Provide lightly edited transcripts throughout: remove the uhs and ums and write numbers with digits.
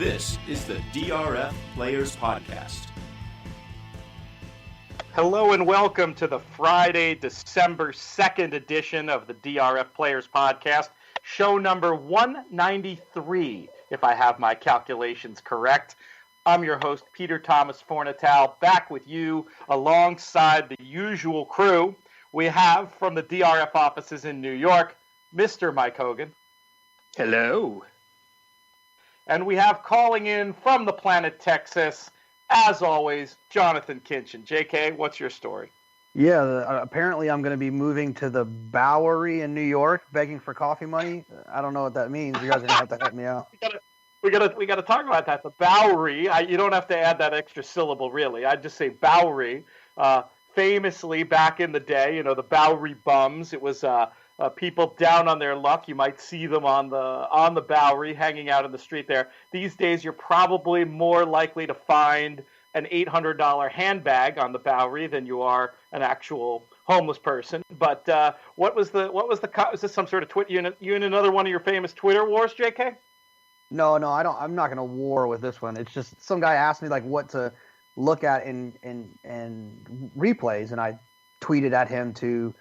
This is the DRF Players Podcast. Hello and welcome to the Friday, December 2nd edition of the DRF Players Podcast, show number 193, if I have my calculations correct. I'm your host, Peter Thomas Fornatale, back with you alongside the usual crew. We have from the DRF offices in New York, Mr. Mike Hogan. Hello. And we have calling in from the planet Texas, as always, Jonathon Kinchen. JK, what's your story? Yeah, apparently I'm going to be moving to the Bowery in New York, begging for coffee money. I don't know what that means. You guys are going to have to help me out. We got to talk about that. The Bowery. You don't have to add that extra syllable, really. I'd just say Bowery. Famously, back in the day, the Bowery bums. It was people down on their luck. You might see them on the Bowery, hanging out in the street there. These days, you're probably more likely to find an $800 handbag on the Bowery than you are an actual homeless person. But what was is this some sort of Twitter? You in another one of your famous Twitter wars, JK? No, I don't. I'm not going to war with this one. It's just some guy asked me what to look at in replays, and I tweeted at him to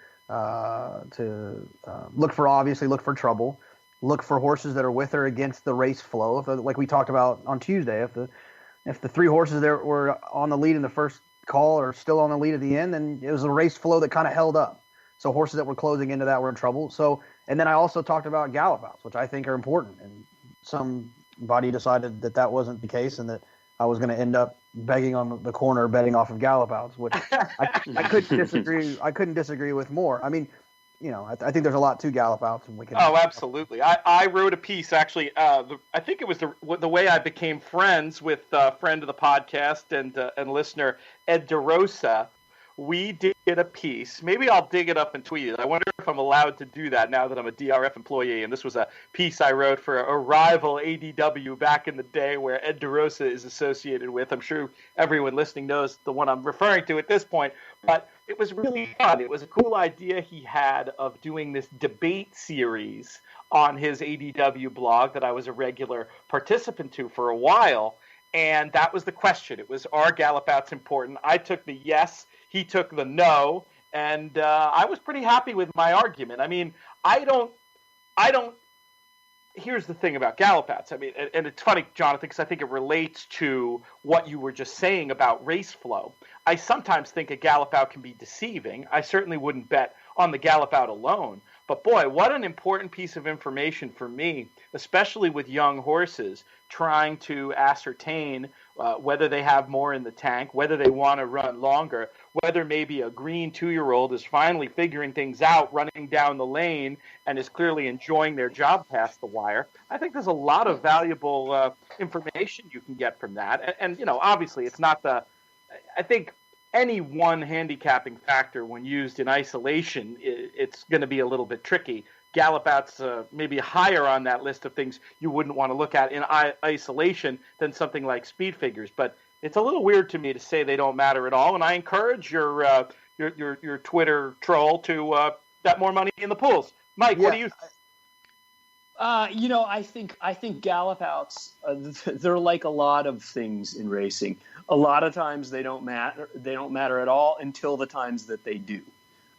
look for trouble, look for horses that are with or against the race flow. Like we talked about on Tuesday, if the three horses that were on the lead in the first call are still on the lead at the end, then it was a race flow that kind of held up. So horses that were closing into that were in trouble. So, and then I also talked about gallop outs, which I think are important. And somebody decided that wasn't the case, and that I was going to end up begging on the corner, betting off of gallop outs, which I couldn't disagree. I couldn't disagree with more. I mean, I think there's a lot to gallop outs, and we can. Oh, absolutely. I wrote a piece actually. I think it was the way I became friends with friend of the podcast and listener Ed DeRosa. We did a piece. Maybe I'll dig it up and tweet it. I wonder if I'm allowed to do that now that I'm a DRF employee. And this was a piece I wrote for a rival ADW back in the day where Ed DeRosa is associated with. I'm sure everyone listening knows the one I'm referring to at this point. But it was really fun. It was a cool idea he had of doing this debate series on his ADW blog that I was a regular participant to for a while. And that was the question. It was, are gallop outs important? I took the yes. He took the no, and I was pretty happy with my argument. I mean, I don't. Here's the thing about gallop outs. I mean, and it's funny, Jonathan, because I think it relates to what you were just saying about race flow. I sometimes think a gallop out can be deceiving. I certainly wouldn't bet on the gallop out alone. But boy, what an important piece of information for me, especially with young horses, trying to ascertain whether they have more in the tank, whether they want to run longer, whether maybe a green 2-year-old is finally figuring things out, running down the lane, and is clearly enjoying their job past the wire. I think there's a lot of valuable information you can get from that. And obviously it's not I think any one handicapping factor when used in isolation, it's going to be a little bit tricky. Gallop outs maybe higher on that list of things you wouldn't want to look at in isolation than something like speed figures. But it's a little weird to me to say they don't matter at all. And I encourage your Twitter troll to bet more money in the pools. Mike, what do you think? I think gallop outs, they're like a lot of things in racing. A lot of times they don't matter. They don't matter at all until the times that they do.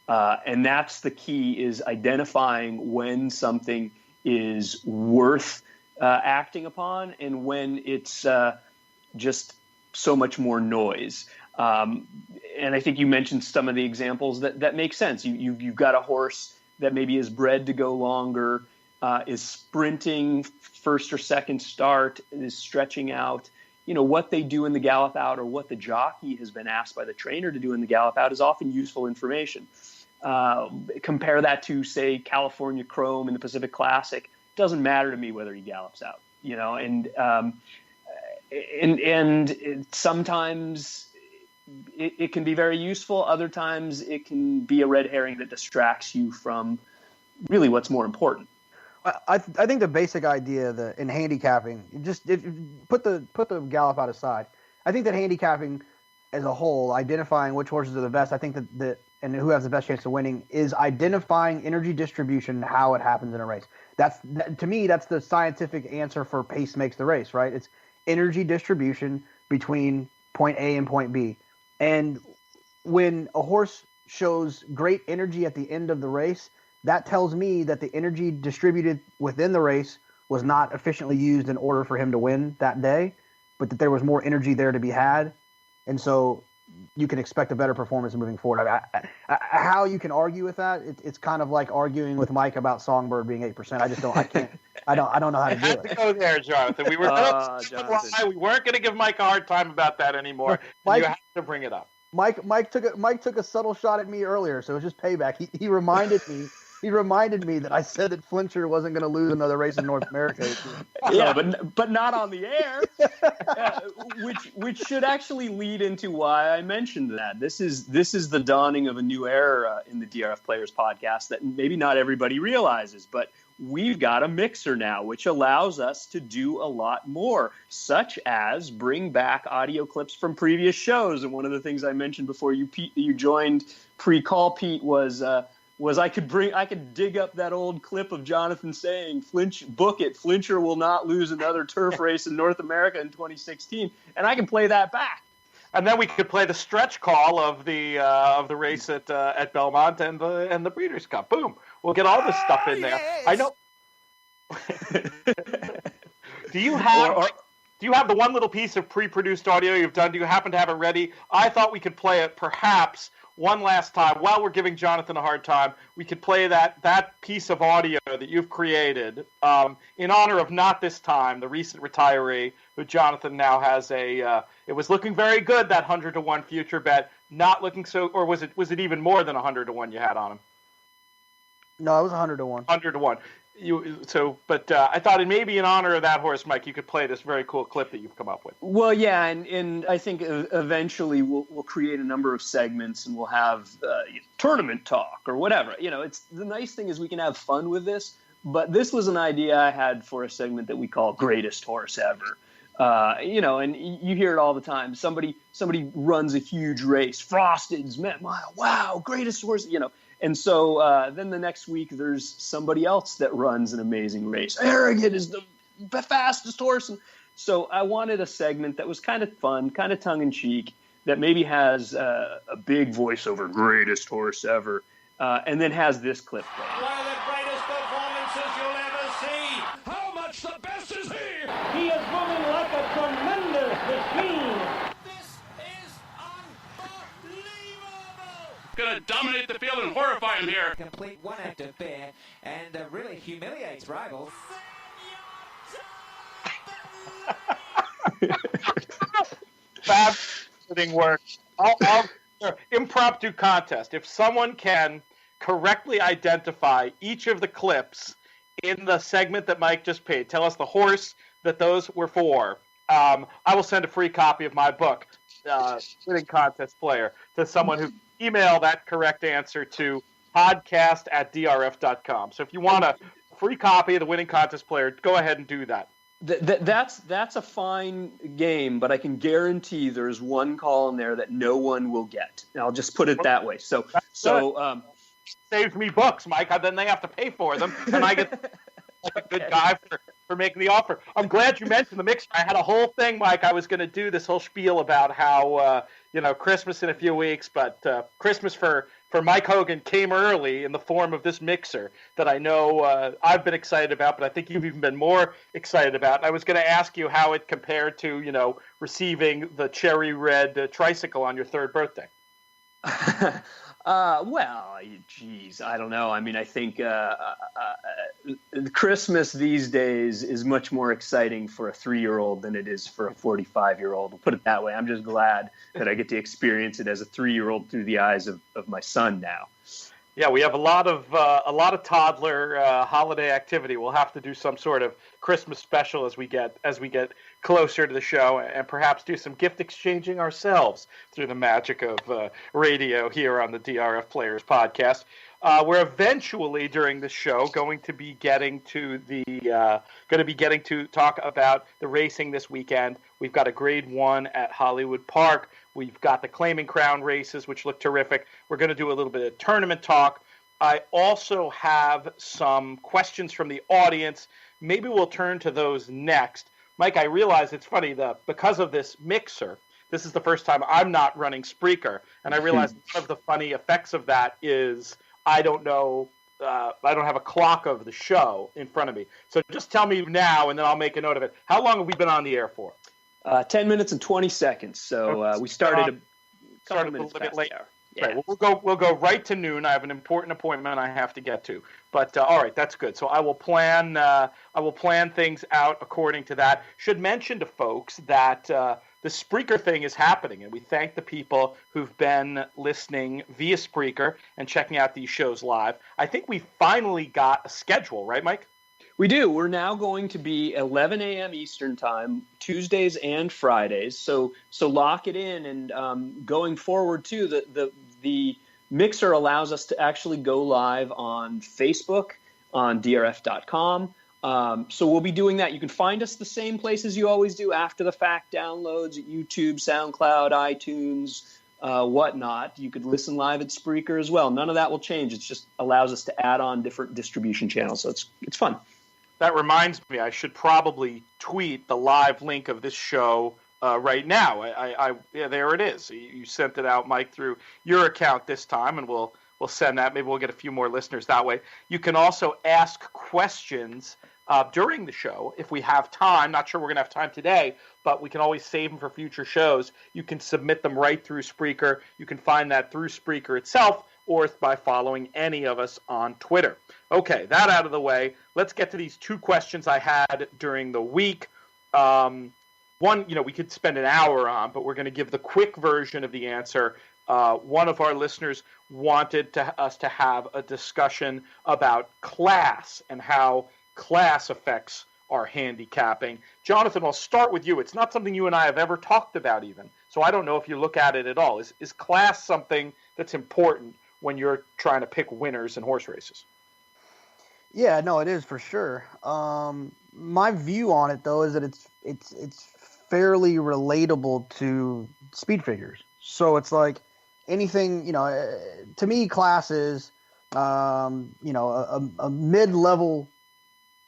And that's the key, is identifying when something is worth acting upon and when it's just so much more noise. And I think you mentioned some of the examples that make sense. You've got a horse that maybe is bred to go longer, is sprinting first or second start, is stretching out. What they do in the gallop out, or what the jockey has been asked by the trainer to do in the gallop out, is often useful information. Compare that to, say, California Chrome in the Pacific Classic. It doesn't matter to me whether he gallops out, and sometimes it can be very useful. Other times it can be a red herring that distracts you from really what's more important. I think the basic idea in handicapping, put the gallop out aside. I think that handicapping as a whole, identifying which horses are the best, I think that and who has the best chance of winning, is identifying energy distribution and how it happens in a race. To me, that's the scientific answer for pace makes the race, right? It's energy distribution between point A and point B. And when a horse shows great energy at the end of the race, that tells me that the energy distributed within the race was not efficiently used in order for him to win that day, but that there was more energy there to be had. And so you can expect a better performance moving forward. How you can argue with that, it's kind of like arguing with Mike about Songbird being 8%. I don't know how to do it. To go there, Jonathan. We were we weren't going to give Mike a hard time about that anymore. Mike, you have to bring it up. Mike took a subtle shot at me earlier, so it's just payback. He reminded me. He reminded me that I said that Flincher wasn't going to lose another race in North America. Yeah, but not on the air, which should actually lead into why I mentioned that. This is the dawning of a new era in the DRF Players podcast that maybe not everybody realizes, but we've got a mixer now, which allows us to do a lot more, such as bring back audio clips from previous shows. And one of the things I mentioned before you joined pre-call, Pete, was I could dig up that old clip of Jonathon saying, book it, Flincher will not lose another turf race in North America in 2016, and I can play that back. And then we could play the stretch call of the race at Belmont and the Breeders' Cup. Boom. We'll get all this stuff in there. Yes. I know. Do you have the one little piece of pre-produced audio you've done? Do you happen to have it ready? I thought we could play it perhaps one last time. While we're giving Jonathon a hard time, we could play that piece of audio that you've created in honor of not this time, the recent retiree who Jonathon now has it was looking very good, that 100-1 future bet, not looking so, or was it even more than 100-1 you had on him? No, it was 100-1. 100-1. But I thought maybe in honor of that horse, Mike, you could play this very cool clip that you've come up with. Well, yeah, and I think eventually we'll create a number of segments and we'll have tournament talk or whatever. It's the nice thing is we can have fun with this. But this was an idea I had for a segment that we call Greatest Horse Ever. And you hear it all the time. Somebody runs a huge race, Frosted's Met Mile, wow, greatest horse, And so then the next week there's somebody else that runs an amazing race. Arrogant is the fastest horse. And so I wanted a segment that was kind of fun, kind of tongue-in-cheek, that maybe has a big voiceover, greatest horse ever, and then has this clip play. One of the greatest performances you'll ever see. How much the best is he? He is moving like a tremendous machine. This is unbelievable. Going to dominate the field and horrify him here. Complete one active bear and really humiliates rivals. Fab work. Impromptu contest. If someone can correctly identify each of the clips in the segment that Mike just played, tell us the horse that those were for, I will send a free copy of my book, Winning Contest Player, to someone who email that correct answer to podcast@drf.com. So if you want a free copy of the Winning Contest Player, go ahead and do that. That's a fine game, but I can guarantee there's one call in there that no one will get. And I'll just put it that way. So saves me books, Mike. Then they have to pay for them, and I get like a good guy for making the offer. I'm glad you mentioned the mixer. I had a whole thing, Mike. I was going to do this whole spiel about how Christmas in a few weeks, but Christmas for Mike Hogan came early in the form of this mixer that I know I've been excited about, but I think you've even been more excited about. And I was going to ask you how it compared to, receiving the cherry red tricycle on your third birthday. Well, geez, I don't know. I mean, I think Christmas these days is much more exciting for a 3-year-old than it is for a 45-year-old. We'll put it that way. I'm just glad that I get to experience it as a 3-year-old through the eyes of my son now. Yeah, we have a lot of toddler holiday activity. We'll have to do some sort of Christmas special as we get closer to the show, and perhaps do some gift exchanging ourselves through the magic of radio here on the DRF Players podcast. We're eventually during the show going to be getting to talk about the racing this weekend. We've got a Grade 1 at Hollywood Park. We've got the Claiming Crown races, which look terrific. We're going to do a little bit of tournament talk. I also have some questions from the audience. Maybe we'll turn to those next. Mike, I realize it's funny because of this mixer. This is the first time I'm not running Spreaker, and I realize one of the funny effects of that is I don't know. I don't have a clock of the show in front of me. So just tell me now, and then I'll make a note of it. How long have we been on the air for? 10 minutes and 20 seconds. So we started a couple minutes a little bit late. hour. Yeah. Right. Well, we'll go right to noon. I have an important appointment I have to get to. But all right, that's good. So I will plan things out according to that. Should mention to folks that the Spreaker thing is happening, and we thank the people who've been listening via Spreaker and checking out these shows live. I think we finally got a schedule, right, Mike? We do. We're now going to be 11 a.m. Eastern time, Tuesdays and Fridays. So lock it in, and going forward too, the mixer allows us to actually go live on Facebook, on DRF.com. So we'll be doing that. You can find us the same places you always do after the fact downloads at YouTube, SoundCloud, iTunes, whatnot. You could listen live at Spreaker as well. None of that will change. It just allows us to add on different distribution channels. So it's fun. That reminds me, I should probably tweet the live link of this show right now. Yeah, there it is. You sent it out, Mike, through your account this time, and we'll send that. Maybe we'll get a few more listeners that way. You can also ask questions during the show if we have time. Not sure we're going to have time today, but we can always save them for future shows. You can submit them right through Spreaker. You can find that through Spreaker itself or by following any of us on Twitter. Okay, that out of the way. Let's get to these two questions I had during the week. One, we could spend an hour on, but we're going to give the quick version of the answer. One of our listeners wanted us to have a discussion about class and how class affects our handicapping. Jonathon, I'll start with you. It's not something you and I have ever talked about even, so I don't know if you look at it at all. Is class something that's important when you're trying to pick winners in horse races? Yeah, no, it is for sure. My view on it, though, is that it's fairly relatable to speed figures. So it's like anything, to me, class is, a mid-level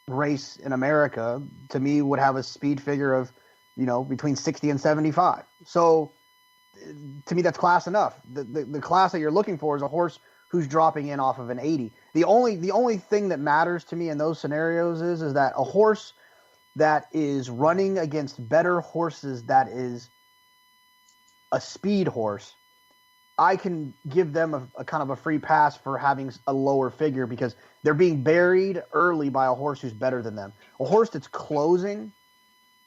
race in America, to me, would have a speed figure of, between 60 and 75. So to me, that's class enough. The class that you're looking for is a horse who's dropping in off of an 80. The only thing that matters to me in those scenarios is that a horse that is running against better horses, that is a speed horse, I can give them a kind of a free pass for having a lower figure because they're being buried early by a horse who's better than them. A horse that's closing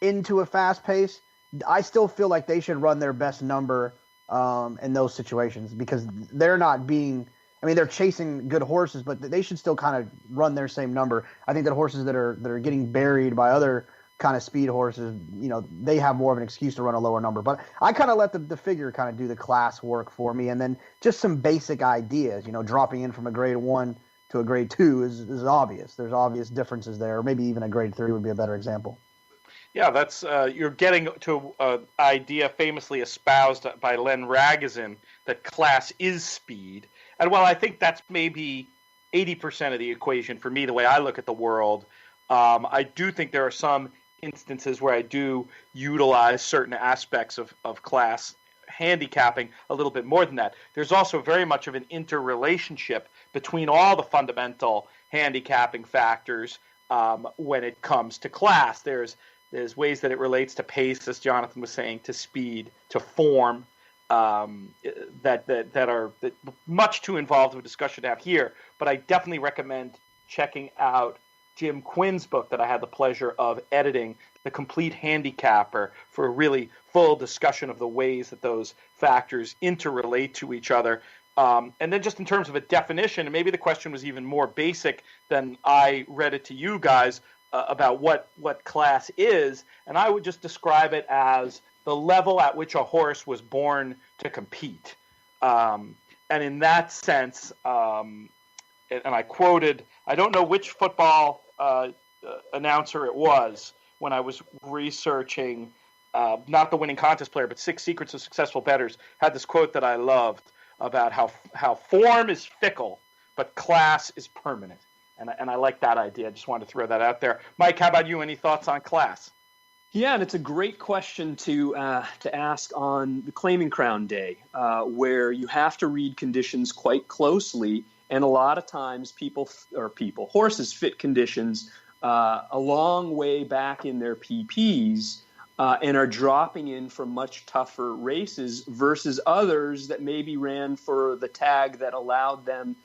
into a fast pace, I still feel like they should run their best number in those situations because they're not being – they're chasing good horses, but they should still kind of run their same number. I think that horses that are getting buried by other kind of speed horses, they have more of an excuse to run a lower number. But I kind of let the figure kind of do the class work for me, and then just some basic ideas. Dropping in from a grade 1 to a grade 2 is obvious. There's obvious differences there. Or maybe even a grade 3 would be a better example. Yeah, that's you're getting to an idea famously espoused by Len Ragozin that class is speed. And while I think that's maybe 80% of the equation for me, the way I look at the world, I do think there are some instances where I do utilize certain aspects of class handicapping a little bit more than that. There's also very much of an interrelationship between all the fundamental handicapping factors when it comes to class. There's ways that it relates to pace, as Jonathon was saying, to speed, to form. That are much too involved of a discussion to have here, but I definitely recommend checking out Jim Quinn's book that I had the pleasure of editing, The Complete Handicapper, for a really full discussion of the ways that those factors interrelate to each other. And then just in terms of a definition, and maybe the question was even more basic than I read it to you guys about what class is, and I would just describe it as the level at which a horse was born to compete. And in that sense, and I quoted, I don't know which football announcer it was when I was researching, not the winning contest player, but 6 Secrets of Successful Bettors, had this quote that I loved about how form is fickle, but class is permanent. And I like that idea. I just wanted to throw that out there. Mike, how about you? Any thoughts on class? Yeah, and it's a great question to ask on the Claiming Crown Day, where you have to read conditions quite closely, and a lot of times horses fit conditions a long way back in their PPs and are dropping in from much tougher races versus others that maybe ran for the tag that allowed them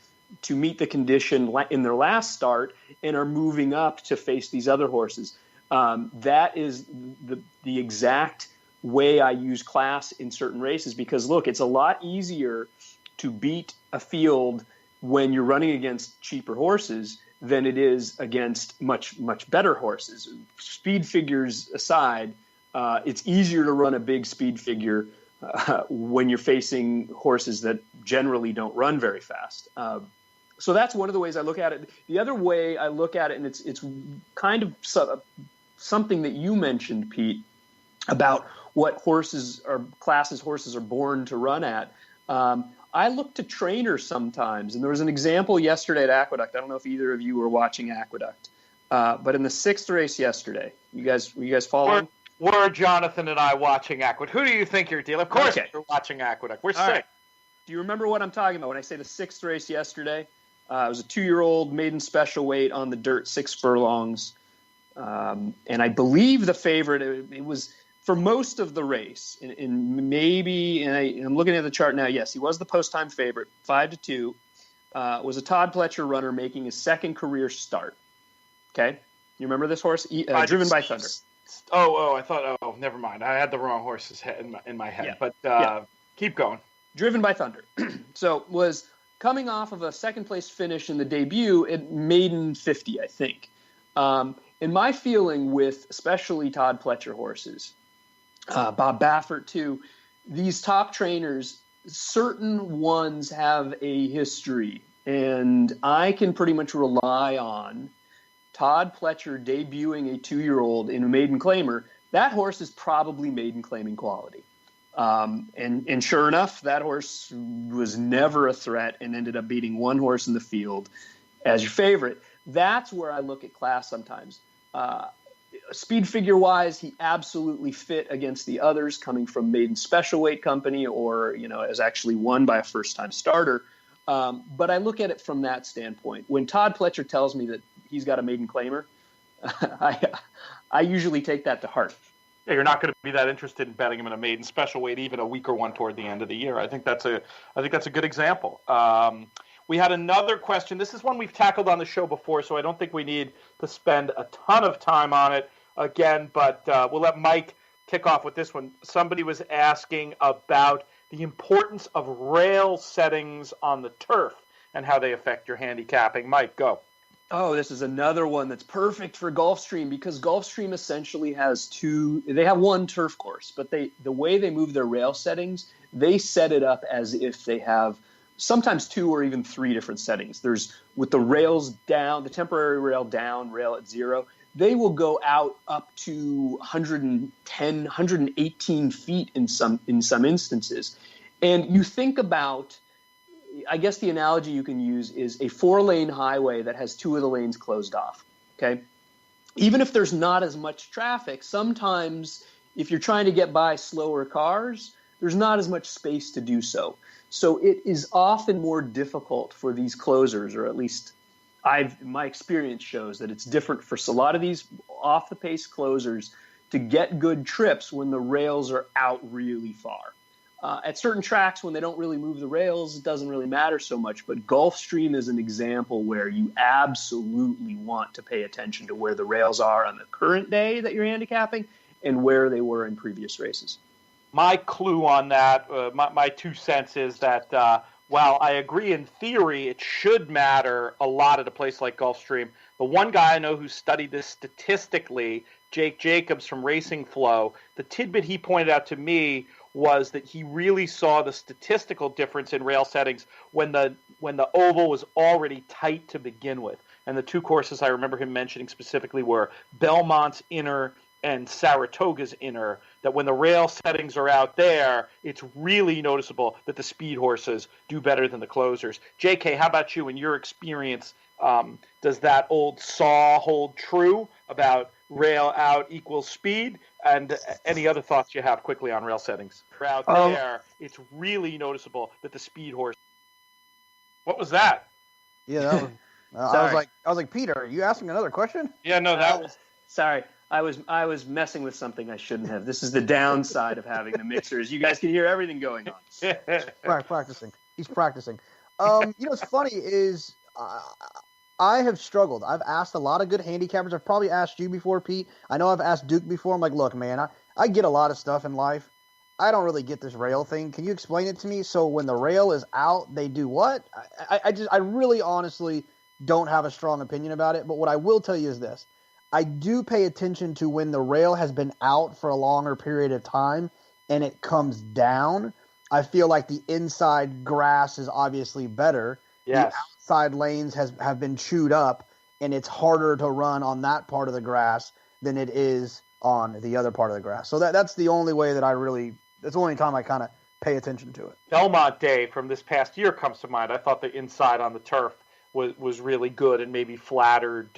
to meet the condition in their last start and are moving up to face these other horses. That is the exact way I use class in certain races because, look, it's a lot easier to beat a field when you're running against cheaper horses than it is against much, much better horses. Speed figures aside, it's easier to run a big speed figure when you're facing horses that generally don't run very fast. So that's one of the ways I look at it. The other way I look at it, and it's kind of something that you mentioned, Pete, about what classes horses are born to run at. I look to trainers sometimes, and there was an example yesterday at Aqueduct. I don't know if either of you were watching Aqueduct, but in the 6th race yesterday, were you guys following? Were Jonathan and I watching Aqueduct? Who do you think you're dealing? Of course, we're watching Aqueduct. We're 6. Right. Do you remember what I'm talking about when I say the 6th race yesterday? It was a 2-year-old maiden special weight on the dirt, 6 furlongs. And I believe the favorite, it was for most of the race, and I'm looking at the chart now. Yes, he was the post-time favorite, 5-2. Was a Todd Pletcher runner making his 2nd career start. Okay, you remember this horse? Driven by Thunder. I thought. Oh, never mind. I had the wrong horse's head in my head. Yeah. But keep going. Driven by Thunder. So was coming off of a 2nd place finish in the debut at maiden 50, I think. And my feeling with especially Todd Pletcher horses, Bob Baffert too, these top trainers, certain ones have a history, and I can pretty much rely on Todd Pletcher debuting a 2-year-old in a maiden claimer. That horse is probably maiden claiming quality. And sure enough, that horse was never a threat and ended up beating one horse in the field as your favorite. That's where I look at class sometimes. Speed figure wise, he absolutely fit against the others coming from maiden special weight company or, is actually won by a first time starter. But I look at it from that standpoint. When Todd Pletcher tells me that he's got a maiden claimer, I usually take that to heart. Yeah, you're not going to be that interested in betting him in a maiden special weight, even a weaker one toward the end of the year. I think that's a good example. We had another question. This is one we've tackled on the show before, so I don't think we need to spend a ton of time on it again, but we'll let Mike kick off with this one. Somebody was asking about the importance of rail settings on the turf and how they affect your handicapping. Mike, go. Oh, this is another one that's perfect for Gulfstream because Gulfstream essentially has they have one turf course, but the way they move their rail settings, they set it up as if they have sometimes 2 or even 3 different settings. There's with the rails down, the temporary rail down, rail at 0, they will go out up to 110, 118 feet in some instances. And you think about, I guess the analogy you can use is a 4-lane highway that has 2 of the lanes closed off, okay? Even if there's not as much traffic, sometimes if you're trying to get by slower cars, there's not as much space to do so. So it is often more difficult for these closers, or at least my experience shows that it's different for a lot of these off-the-pace closers to get good trips when the rails are out really far. At certain tracks, when they don't really move the rails, it doesn't really matter so much. But Gulfstream is an example where you absolutely want to pay attention to where the rails are on the current day that you're handicapping and where they were in previous races. My clue on that, my 2 cents is that while I agree in theory it should matter a lot at a place like Gulfstream, the one guy I know who studied this statistically, Jake Jacobs from Racing Flow, the tidbit he pointed out to me was that he really saw the statistical difference in rail settings when the oval was already tight to begin with. And the 2 courses I remember him mentioning specifically were Belmont's Inner and Saratoga's Inner, that when the rail settings are out there, it's really noticeable that the speed horses do better than the closers. JK, how about you? In your experience, does that old saw hold true about rail out equals speed? And any other thoughts you have quickly on rail settings? Out there, it's really noticeable that the speed horse. What was that? Yeah, that was. I was like, Peter, are you asking another question? Yeah, no, that was. Sorry, I was messing with something I shouldn't have. This is the downside of having the mixers. You guys can hear everything going on. Practicing. He's practicing. What's funny is I have struggled. I've asked a lot of good handicappers. I've probably asked you before, Pete. I know I've asked Duke before. I'm like, look, man, I get a lot of stuff in life. I don't really get this rail thing. Can you explain it to me? So when the rail is out, they do what? I really honestly don't have a strong opinion about it. But what I will tell you is this. I do pay attention to when the rail has been out for a longer period of time and it comes down. I feel like the inside grass is obviously better. Yes. The outside lanes have been chewed up, and it's harder to run on that part of the grass than it is on the other part of the grass. So that's the only way that that's the only time I kind of pay attention to it. Belmont Day from this past year comes to mind. I thought the inside on the turf was really good and maybe flattered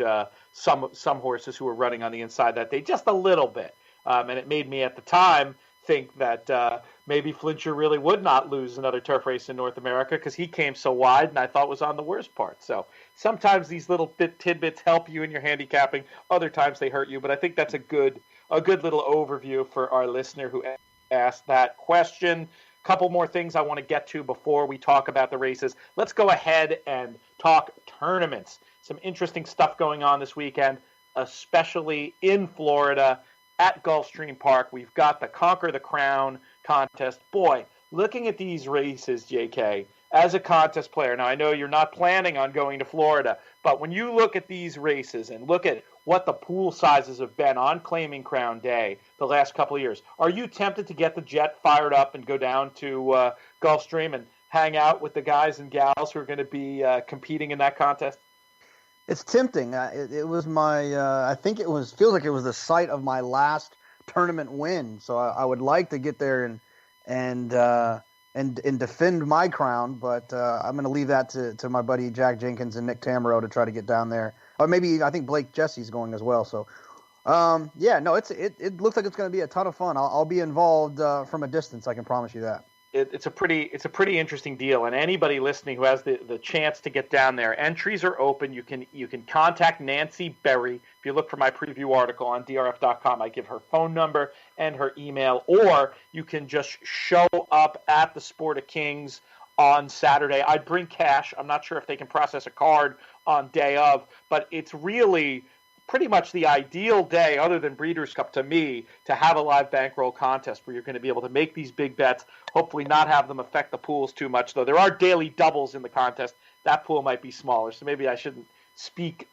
some horses who were running on the inside that day just a little bit. And it made me at the time think that maybe Flincher really would not lose another turf race in North America because he came so wide and I thought was on the worst part. So sometimes these little tidbits help you in your handicapping. Other times they hurt you. But I think that's a good little overview for our listener who asked that question. Couple more things I want to get to before we talk about the races. Let's go ahead and talk tournaments. Some interesting stuff going on this weekend, especially in Florida at Gulfstream Park. We've got the Conquer the Crown contest. Boy, looking at these races, JK, as a contest player, now I know you're not planning on going to Florida, but when you look at these races and look at what the pool sizes have been on Claiming Crown Day the last couple of years, are you tempted to get the jet fired up and go down to Gulfstream and hang out with the guys and gals who are going to be competing in that contest? It's tempting. It was my. I think feels like it was the site of my last tournament win. So I would like to get there and defend my crown. But I'm going to leave that to my buddy Jack Jenkins and Nick Tamaro to try to get down there. Or maybe I think Blake Jesse's going as well. So it looks like it's going to be a ton of fun. I'll be involved from a distance. I can promise you that. It's a pretty interesting deal, and anybody listening who has the chance to get down there, entries are open. You can contact Nancy Berry. If you look for my preview article on DRF.com, I give her phone number and her email, or you can just show up at the Sport of Kings on Saturday. I'd bring cash. I'm not sure if they can process a card on day of, but it's really pretty much the ideal day, other than Breeders' Cup to me, to have a live bankroll contest where you're going to be able to make these big bets, hopefully not have them affect the pools too much, though there are daily doubles in the contest. That pool might be smaller, so maybe I shouldn't speak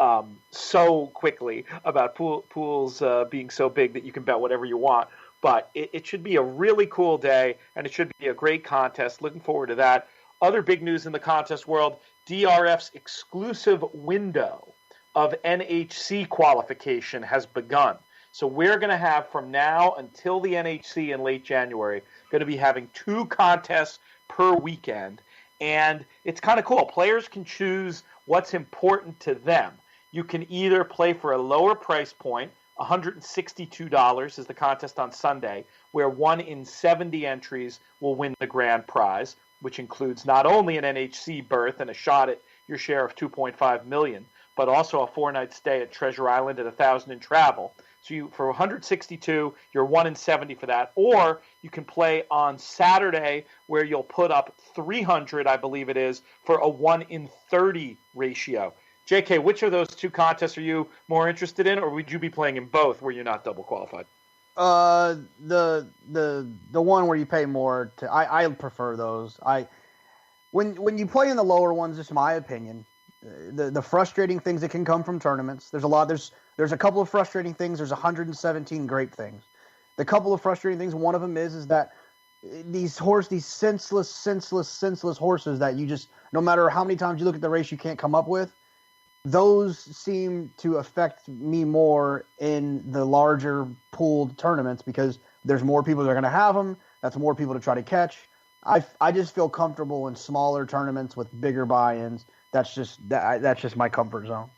so quickly about pools being so big that you can bet whatever you want. But it should be a really cool day, and it should be a great contest. Looking forward to that. Other big news in the contest world, DRF's exclusive window of NHC qualification has begun. So we're going to have, from now until the NHC in late January, going to be having 2 contests per weekend. And it's kind of cool. Players can choose what's important to them. You can either play for a lower price point, $162 is the contest on Sunday, where 1 in 70 entries will win the grand prize, which includes not only an NHC berth and a shot at your share of $2.5 million, but also a 4-night stay at Treasure Island at $1,000 in travel. So for 162, you're 1 in 70 for that. Or you can play on Saturday, where you'll put up 300, I believe it is, for a 1 in 30 ratio. JK, which of those 2 contests are you more interested in, or would you be playing in both where you're not double qualified? The one where you pay more. I prefer those. When you play in the lower ones, just my opinion. The frustrating things that can come from tournaments. There's a couple of frustrating things. There's 117 great things. The couple of frustrating things, one of them is that these senseless horses that you just, no matter how many times you look at the race, you can't come up with. Those seem to affect me more in the larger pooled tournaments because there's more people that are going to have them. That's more people to try to catch. I just feel comfortable in smaller tournaments with bigger buy-ins. That's just my comfort zone.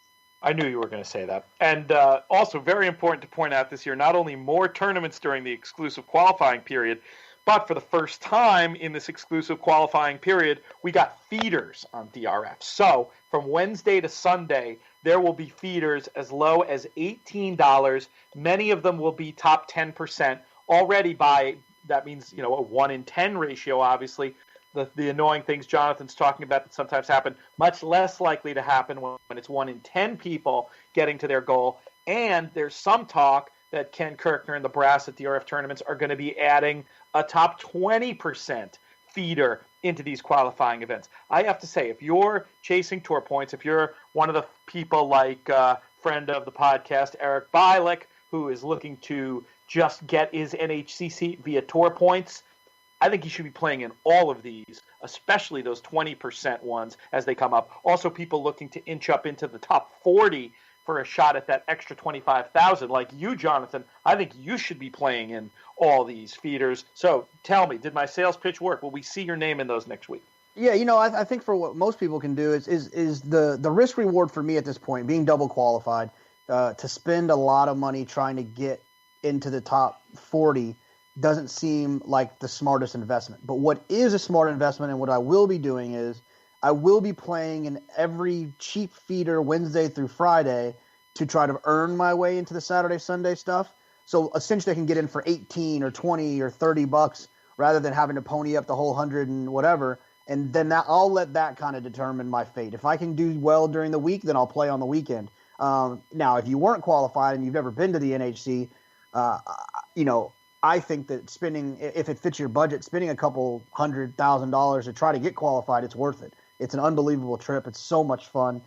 I knew you were going to say that. And also very important to point out this year, not only more tournaments during the exclusive qualifying period, but for the first time in this exclusive qualifying period, we got feeders on DRF. So from Wednesday to Sunday, there will be feeders as low as $18. Many of them will be top 10% already that means, a 1 in 10 ratio, obviously. The annoying things Jonathan's talking about that sometimes happen, much less likely to happen when it's 1 in 10 people getting to their goal. And there's some talk that Ken Kirkner and the brass at DRF tournaments are going to be adding a top 20% feeder into these qualifying events. I have to say, if you're chasing tour points, if you're one of the people like friend of the podcast, Eric Bialik, who is looking to just get his NHC seat via tour points, I think he should be playing in all of these, especially those 20% ones as they come up. Also, people looking to inch up into the top 40 for a shot at that extra 25,000. Like you, Jonathan, I think you should be playing in all these feeders. So tell me, did my sales pitch work? Will we see your name in those next week? Yeah, I think for what most people can do is the risk reward for me at this point, being double qualified, to spend a lot of money trying to get into the top 40 doesn't seem like the smartest investment. But what is a smart investment, and what I will be doing, is I will be playing in every cheap feeder Wednesday through Friday to try to earn my way into the Saturday, Sunday stuff. So essentially I can get in for 18 or 20 or 30 bucks rather than having to pony up the whole 100 and whatever. And then I'll let that kind of determine my fate. If I can do well during the week, then I'll play on the weekend. Now, if you weren't qualified and you've never been to the NHC, I think that spending, if it fits your budget, spending a couple $100,000 to try to get qualified, it's worth it. It's an unbelievable trip. It's so much fun.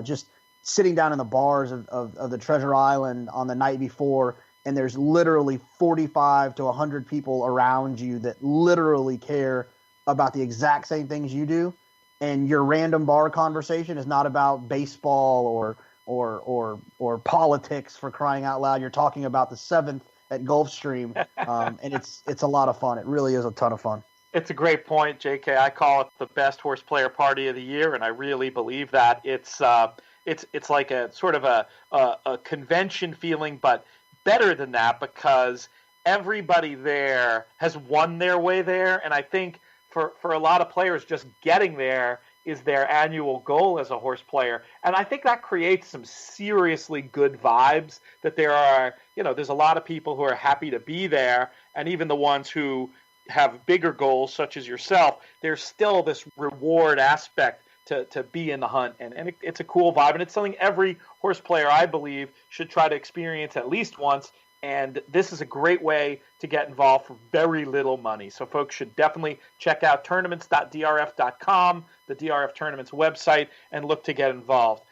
Just sitting down in the bars of the Treasure Island on the night before, and there's literally 45 to 100 people around you that literally care about the exact same things you do, and your random bar conversation is not about baseball or politics, for crying out loud. You're talking about the 7th at Gulfstream, and it's a lot of fun. It really is a ton of fun. It's a great point, JK. I call it the best horse player party of the year, and I really believe that. It's like a sort of a convention feeling, but better than that, because everybody there has won their way there, and I think for a lot of players, just getting there is their annual goal as a horse player. And I think that creates some seriously good vibes, that there's a lot of people who are happy to be there, and even the ones who have bigger goals, such as yourself, there's still this reward aspect to be in the hunt. And it's a cool vibe, and it's something every horse player, I believe, should try to experience at least once. And this is a great way to get involved for very little money. So folks should definitely check out tournaments.drf.com, the DRF Tournaments website, and look to get involved.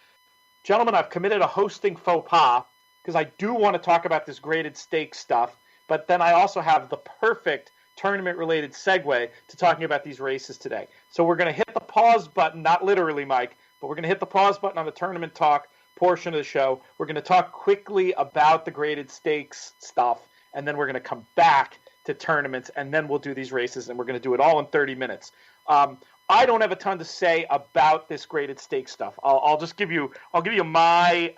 Gentlemen, I've committed a hosting faux pas because I do want to talk about this graded stakes stuff, but then I also have the perfect tournament-related segue to talking about these races today. So we're going to hit the pause button, not literally, Mike, but we're going to hit the pause button on the tournament talk portion of the show. We're going to talk quickly about the graded stakes stuff, and then we're going to come back to tournaments, and then we'll do these races, and we're going to do it all in 30 minutes. I don't have a ton to say about this graded stakes stuff. I'll give you my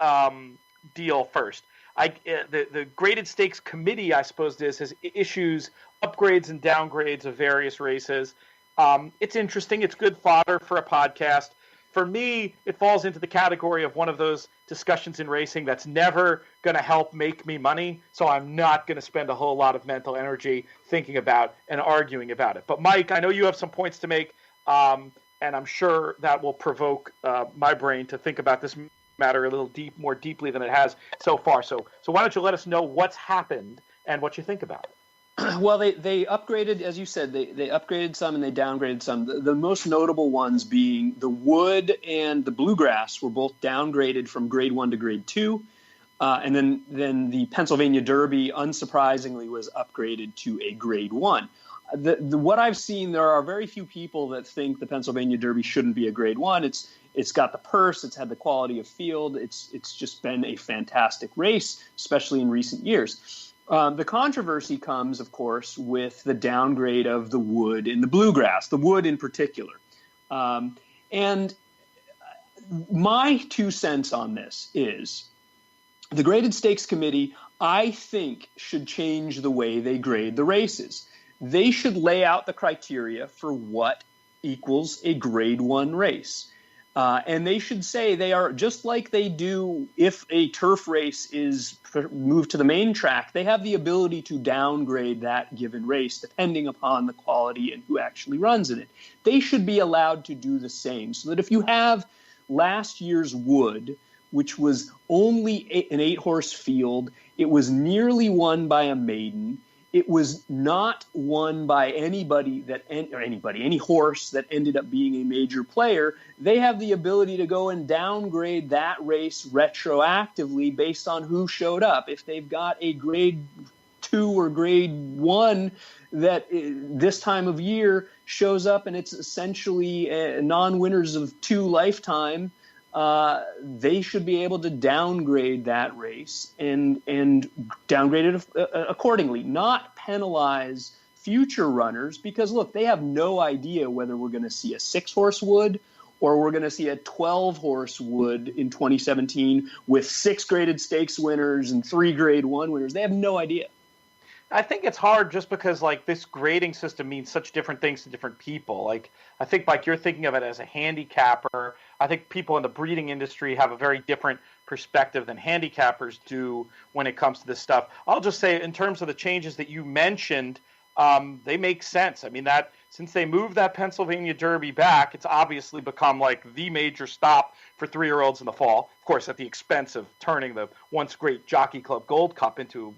deal first. The graded stakes committee, I suppose has issues upgrades and downgrades of various races. It's interesting. It's good fodder for a podcast. For me, it falls into the category of one of those discussions in racing that's never going to help make me money, so I'm not going to spend a whole lot of mental energy thinking about and arguing about it. But Mike, I know you have some points to make, and I'm sure that will provoke my brain to think about this matter a little more deeply than it has so far. So why don't you let us know what's happened and what you think about it? Well, they upgraded, as you said, they upgraded some and they downgraded some. The most notable ones being the wood and the bluegrass were both downgraded from grade 1 to grade 2. And then the Pennsylvania Derby, unsurprisingly, was upgraded to a grade 1. What I've seen, there are very few people that think the Pennsylvania Derby shouldn't be a grade 1. It's got the purse, it's had the quality of field, it's just been a fantastic race, especially in recent years. The controversy comes, of course, with the downgrade of the wood and the bluegrass, the wood in particular. And my 2 cents on this is the graded stakes committee, I think, should change the way they grade the races. They should lay out the criteria for what equals a grade 1 race. And they should say they are, just like they do if a turf race is moved to the main track, they have the ability to downgrade that given race depending upon the quality and who actually runs in it. They should be allowed to do the same, so that if you have last year's Wood, which was only an 8-horse field, it was nearly won by a maiden. It was not won by any horse that ended up being a major player. They have the ability to go and downgrade that race retroactively based on who showed up. If they've got a grade 2 or grade 1 that this time of year shows up and it's essentially non-winners of 2 lifetime, they should be able to downgrade that race and downgrade it accordingly, not penalize future runners, because look, they have no idea whether we're going to see a 6-horse Wood or we're going to see a 12-horse Wood in 2017 with 6 graded stakes winners and 3 grade 1 winners. They have no idea. I think it's hard just because, like, this grading system means such different things to different people. Like, I think, like, you're thinking of it as a handicapper. I think people in the breeding industry have a very different perspective than handicappers do when it comes to this stuff. I'll just say, in terms of the changes that you mentioned, they make sense. I mean, that since they moved that Pennsylvania Derby back, it's obviously become like the major stop for 3-year-olds in the fall. Of course, at the expense of turning the once great Jockey Club Gold Cup into,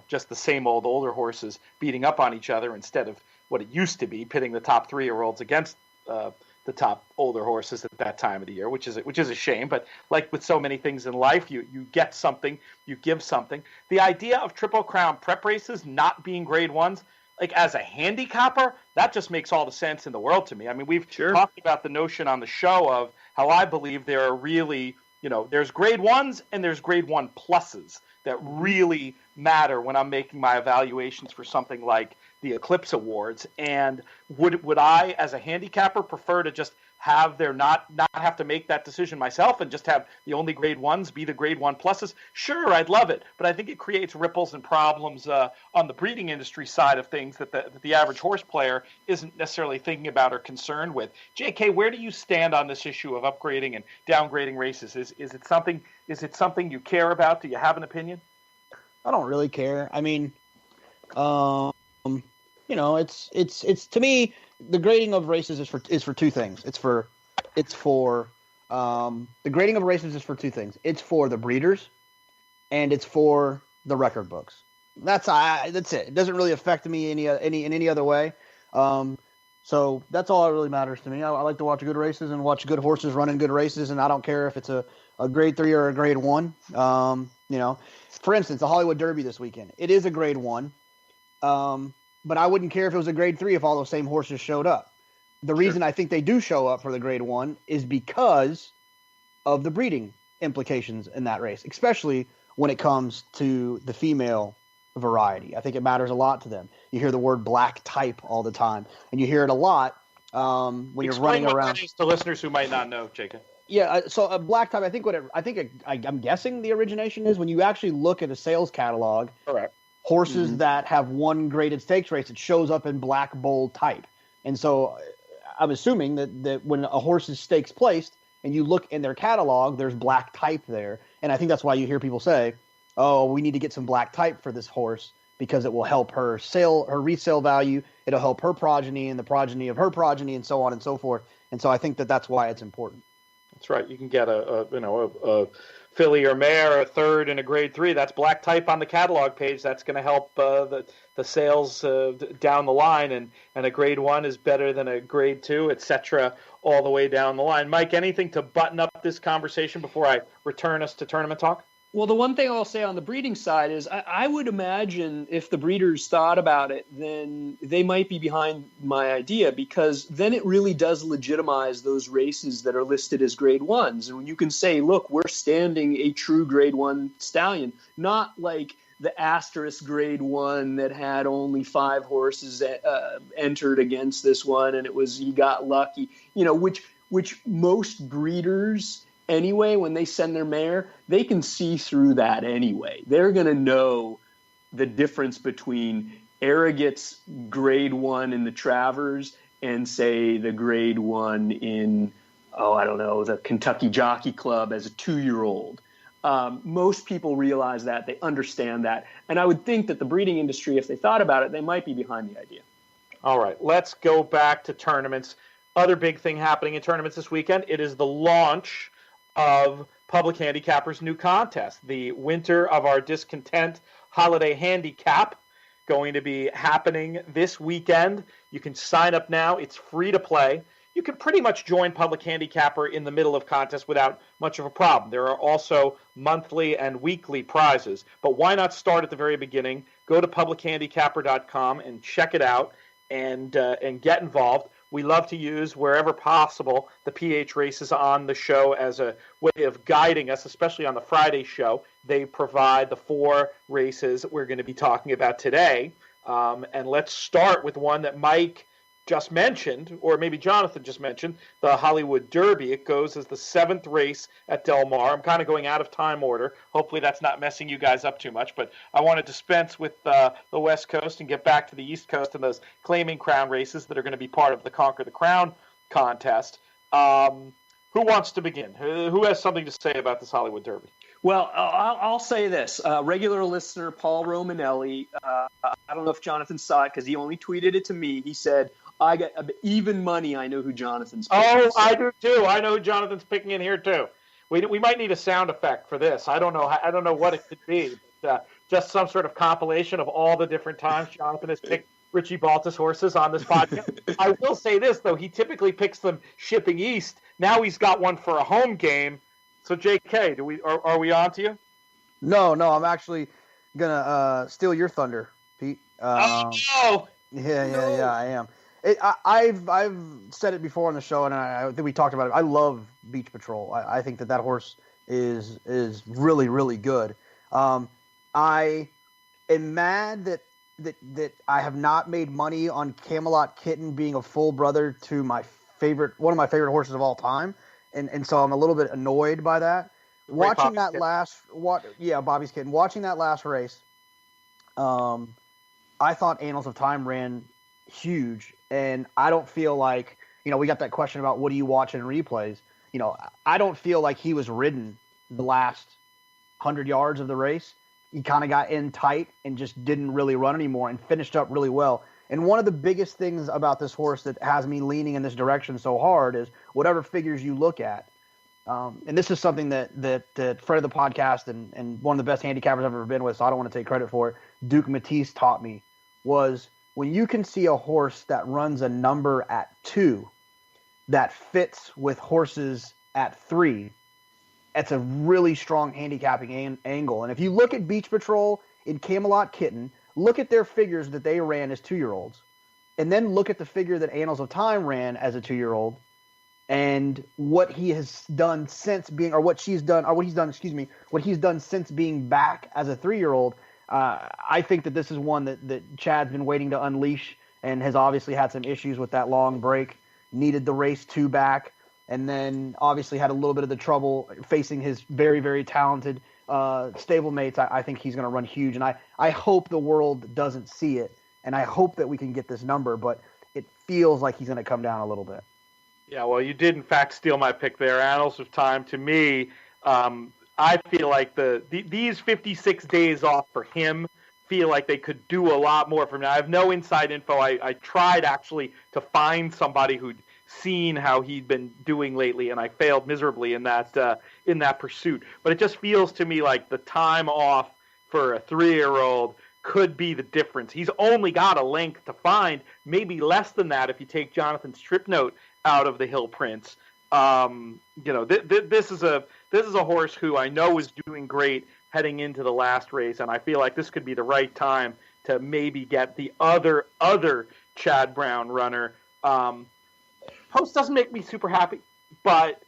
just the same old older horses beating up on each other instead of what it used to be, pitting the top 3-year-olds against the top older horses at that time of the year, which is a shame. But like with so many things in life, you get something, you give something. The idea of Triple Crown prep races not being grade 1s, like as a handicapper, that just makes all the sense in the world to me. I mean, we've talked about the notion on the show of how I believe there are really, there's grade 1s and there's grade 1 pluses that really matter when I'm making my evaluations for something like the Eclipse Awards. And would I, as a handicapper, prefer to just have not have to make that decision myself and just have the only grade 1s be the grade 1 pluses? Sure, I'd love it, but I think it creates ripples and problems on the breeding industry side of things that the average horse player isn't necessarily thinking about or concerned with. JK, where do you stand on this issue of upgrading and downgrading races? Is it something you care about? Do you have an opinion? I don't really care. I mean, it's to me, the grading of races is for 2 things. The grading of races is for 2 things. It's for the breeders, and it's for the record books. That's it. It doesn't really affect me in any other way. So that's all that really matters to me. I like to watch good races and watch good horses running good races, and I don't care if it's a grade 3 or a grade 1. For instance, the Hollywood Derby this weekend. It is a grade 1. But I wouldn't care if it was a grade 3 if all those same horses showed up. The reason I think they do show up for the grade 1 is because of the breeding implications in that race, especially when it comes to the female variety. I think it matters a lot to them. You hear the word black type all the time, and you hear it a lot when you're running around. Explain what that is to listeners who might not know, Jacob. Yeah, so a black type, I'm guessing the origination is when you actually look at a sales catalog. Correct. Horses that have won graded stakes race, it shows up in black bold type. And so I'm assuming that when a horse's stakes placed and you look in their catalog, there's black type there. And I think that's why you hear people say, oh, we need to get some black type for this horse because it will help her resale value. It'll help her progeny and the progeny of her progeny and so on and so forth. And so I think that's why it's important. That's right. You can get a filly or mare, a third in a grade 3. That's black type on the catalog page. That's going to help the sales down the line. And a grade 1 is better than a grade 2, etc., all the way down the line. Mike, anything to button up this conversation before I return us to tournament talk? Well, the one thing I'll say on the breeding side is I would imagine if the breeders thought about it, then they might be behind my idea, because then it really does legitimize those races that are listed as grade 1s. And when you can say, look, we're standing a true grade 1 stallion, not like the asterisk grade 1 that had only 5 horses entered against this one, and he got lucky, which which most breeders anyway, when they send their mare, they can see through that anyway. They're going to know the difference between Arrogate's grade 1 in the Travers and, say, the grade 1 in, the Kentucky Jockey Club as a 2-year-old. Most people realize that. They understand that. And I would think that the breeding industry, if they thought about it, they might be behind the idea. All right, let's go back to tournaments. Other big thing happening in tournaments this weekend, it is the launch of Public Handicapper's new contest, the Winter of Our Discontent Holiday Handicap, going to be happening this weekend. You can sign up now. It's free to play. You can pretty much join Public Handicapper in the middle of contest without much of a problem. There are also monthly and weekly prizes. But why not start at the very beginning? Go to publichandicapper.com and check it out and get involved. We love to use, wherever possible, the PH races on the show as a way of guiding us, especially on the Friday show. They provide the 4 races we're going to be talking about today. And let's start with one that Mike just mentioned, or maybe Jonathan just mentioned, the Hollywood Derby. It goes as the 7th race at Del Mar. I'm kind of going out of time order. Hopefully that's not messing you guys up too much, but I want to dispense with the West Coast and get back to the East Coast and those claiming crown races that are going to be part of the Conquer the Crown contest. Who wants to begin? Who has something to say about this Hollywood Derby? Well, I'll say this. Regular listener Paul Romanelli, I don't know if Jonathan saw it because he only tweeted it to me. He said, I got even money. I know who Jonathan's picking. Oh, I do too. I know who Jonathan's picking in here too. We might need a sound effect for this. I don't know what it could be. But, just some sort of compilation of all the different times Jonathan has picked Richie Baltas horses on this podcast. I will say this though: he typically picks them shipping east. Now he's got one for a home game. So, J.K., are we on to you? No, I'm actually gonna steal your thunder, Pete. No! Yeah, I am. I've said it before on the show, and I think we talked about it. I love Beach Patrol. I think that horse is really, really good. I am mad that I have not made money on Camelot Kitten being a full brother to one of my favorite horses of all time. And so I'm a little bit annoyed by that. Watching that Bobby's Kitten. Watching that last race, I thought Annals of Time ran huge, and I don't feel like, we got that question about what do you watch in replays. I don't feel like he was ridden the last 100 yards of the race. He kind of got in tight and just didn't really run anymore and finished up really well. And one of the biggest things about this horse that has me leaning in this direction so hard is whatever figures you look at. And this is something that friend of the podcast and one of the best handicappers I've ever been with, so I don't want to take credit for it, Duke Matisse taught me, was when you can see a horse that runs a number at 2 that fits with horses at 3, it's a really strong handicapping angle. And if you look at Beach Patrol in Camelot Kitten, look at their figures that they ran as 2-year-olds, and then look at the figure that Annals of Time ran as a 2-year-old, and what he has done since being, or what he's done since being back as a 3-year-old. I think that this is one that Chad's been waiting to unleash, and has obviously had some issues with that long break, needed the race 2 back, and then obviously had a little bit of the trouble facing his very, very talented stablemates. I think he's going to run huge, and I hope the world doesn't see it, and I hope that we can get this number, but it feels like he's going to come down a little bit. Yeah, well, you did in fact steal my pick there. Annals of Time, to me, I feel like these 56 days off for him feel like they could do a lot more for me. I have no inside info. I tried actually to find somebody who'd seen how he'd been doing lately, and I failed miserably in that pursuit. But it just feels to me like the time off for a 3-year-old could be the difference. He's only got a length to find, maybe less than that if you take Jonathan's trip note out of the Hill Prince. This is a horse who I know is doing great heading into the last race, and I feel like this could be the right time to maybe get the other Chad Brown runner. Post doesn't make me super happy, but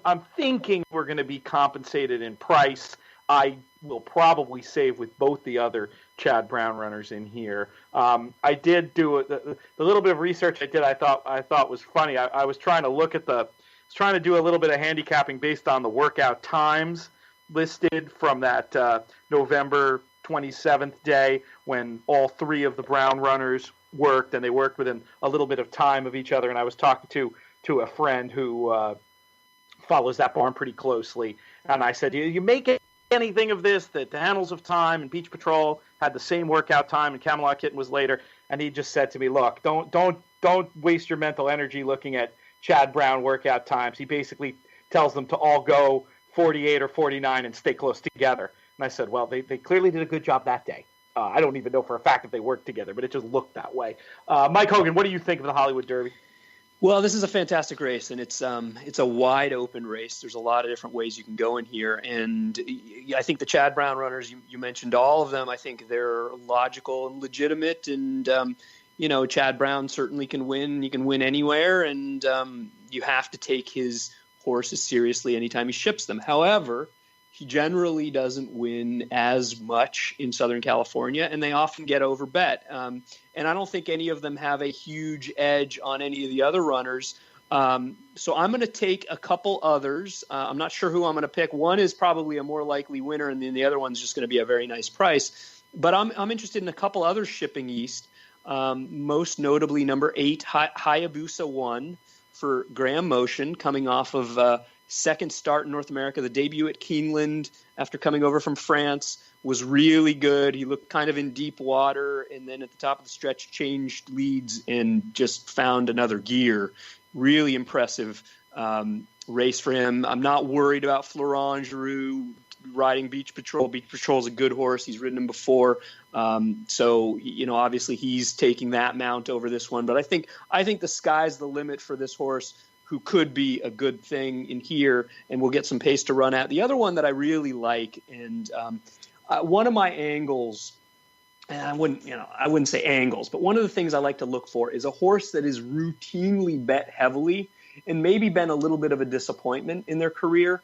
I'm thinking we're going to be compensated in price. I will probably save with both the other Chad Brown runners in here. I did do the little bit of research I did. I thought was funny. I was trying to look at the was trying to do a little bit of handicapping based on the workout times listed from that November 27th day when all three of the Brown runners worked, and they worked within a little bit of time of each other. And I was talking to a friend who follows that barn pretty closely, and I said, you make anything of this, that the Handles of Time and Beach Patrol had the same workout time and Camelot Kitten was later? And he just said to me, look, don't waste your mental energy looking at Chad Brown workout times. He basically tells them to all go 48 or 49 and stay close together. And I said, well, they clearly did a good job that day. I don't even know for a fact if they worked together, but it just looked that way. Mike Hogan, what do you think of the Hollywood Derby? Well, this is a fantastic race, and it's a wide open race. There's a lot of different ways you can go in here, and I think the Chad Brown runners, you mentioned all of them. I think they're logical and legitimate, and Chad Brown certainly can win. He can win anywhere, and you have to take his horses seriously anytime he ships them. However, he generally doesn't win as much in Southern California, and they often get overbet. And I don't think any of them have a huge edge on any of the other runners. So I'm going to take a couple others. I'm not sure who I'm going to pick. One is probably a more likely winner, and then the other one's just going to be a very nice price. But I'm interested in a couple others shipping east, most notably number 8, Hayabusa 1 for Graham Motion, coming off of second start in North America. The debut at Keeneland after coming over from France was really good. He looked kind of in deep water, and then at the top of the stretch changed leads and just found another gear. Really impressive race for him. I'm not worried about Florent Giroux riding Beach Patrol. Beach Patrol's a good horse. He's ridden him before. So, obviously he's taking that mount over this one. But I think the sky's the limit for this horse, who could be a good thing in here, and we'll get some pace to run at. The other one that I really like, and one of my angles, and I wouldn't say angles, but one of the things I like to look for is a horse that is routinely bet heavily and maybe been a little bit of a disappointment in their career.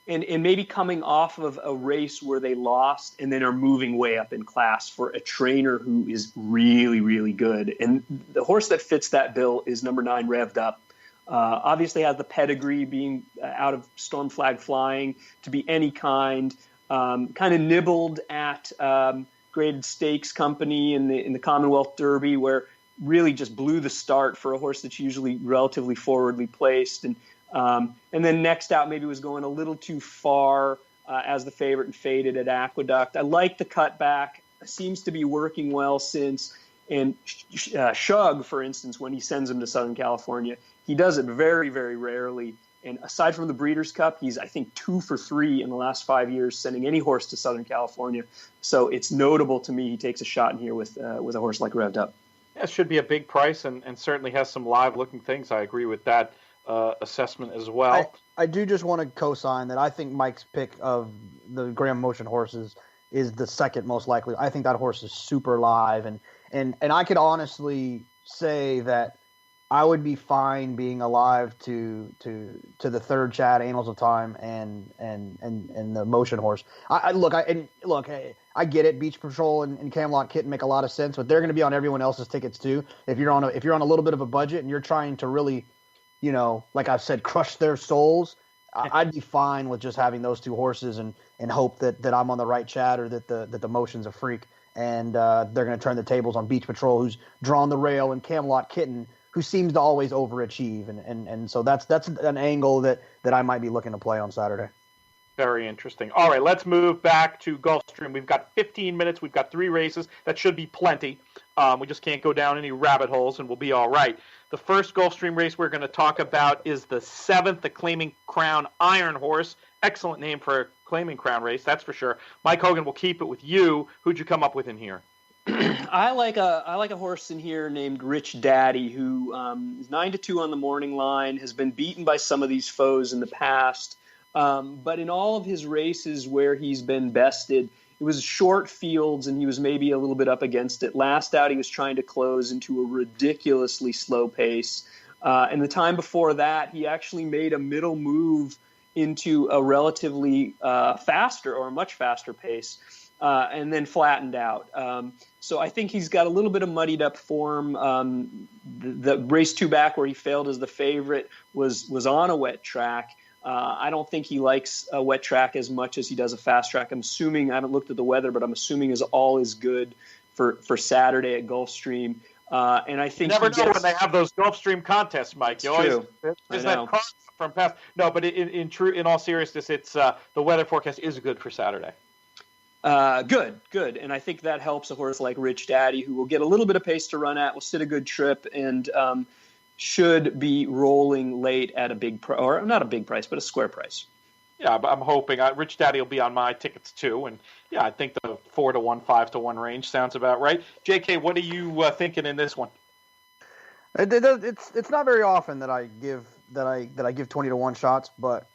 And maybe coming off of a race where they lost and then are moving way up in class for a trainer who is really, really good. And the horse that fits that bill is number 9, Revved Up. Obviously has the pedigree, being out of Storm Flag Flying, to be any kind of nibbled at Graded Stakes Company in the Commonwealth Derby, where really just blew the start for a horse that's usually relatively forwardly placed. And then next out maybe was going a little too far as the favorite and faded at Aqueduct. I like the cutback. Seems to be working well since. And Shug, for instance, when he sends him to Southern California, he does it very, very rarely. And aside from the Breeders' Cup, he's, I think, 2 for 3 in the last 5 years sending any horse to Southern California. So it's notable to me he takes a shot in here with a horse like Revved Up. Yeah, it should be a big price and certainly has some live-looking things. I agree with that assessment as well. I do just want to co-sign that I think Mike's pick of the Graham Motion horses is the second most likely. I think that horse is super live, and I could honestly say that I would be fine being alive to the third Chad, Annals of Time, and the Motion horse. I get it. Beach Patrol and Camelot Kitten make a lot of sense, but they're going to be on everyone else's tickets too. If you're on a little bit of a budget and you're trying to really, like I've said, crush their souls, I'd be fine with just having those 2 horses and hope that I'm on the right Chad, or that the Motion's a freak, and they're going to turn the tables on Beach Patrol, who's drawn the rail, and Camelot Kitten, who seems to always overachieve, and so that's an angle that I might be looking to play on Saturday. Very interesting. All right, let's move back to Gulfstream. We've got 15 minutes. We've got 3 races. That should be plenty. We just can't go down any rabbit holes, and we'll be all right. The first Gulfstream race we're going to talk about is the 7th, the Claiming Crown Iron Horse. Excellent name for a Claiming Crown race, that's for sure. Mike Hogan, will keep it with you. Who'd you come up with in here? I like a horse in here named Rich Daddy, who is 9-2 on the morning line, has been beaten by some of these foes in the past. But in all of his races where he's been bested, it was short fields and he was maybe a little bit up against it. Last out, he was trying to close into a ridiculously slow pace. And the time before that, he actually made a middle move into a relatively faster or a much faster pace, and then flattened out. So I think he's got a little bit of muddied up form. The race 2 back where he failed as the favorite was on a wet track. I don't think he likes a wet track as much as he does a fast track. I'm assuming, I haven't looked at the weather, but I'm assuming all is good for Saturday at Gulfstream. And I think you never know when they have those Gulfstream contests, Mike. You always there's that car from past. No, but in all seriousness, it's the weather forecast is good for Saturday. Good. And I think that helps a horse like Rich Daddy, who will get a little bit of pace to run at, will sit a good trip, and should be rolling late at a big or not a big price, but a square price. Yeah, I'm hoping Rich Daddy will be on my tickets too, and yeah, I think the 4-1, 5-1 range sounds about right. JK, what are you thinking in this one? It's not very often that I give 20-1 shots, but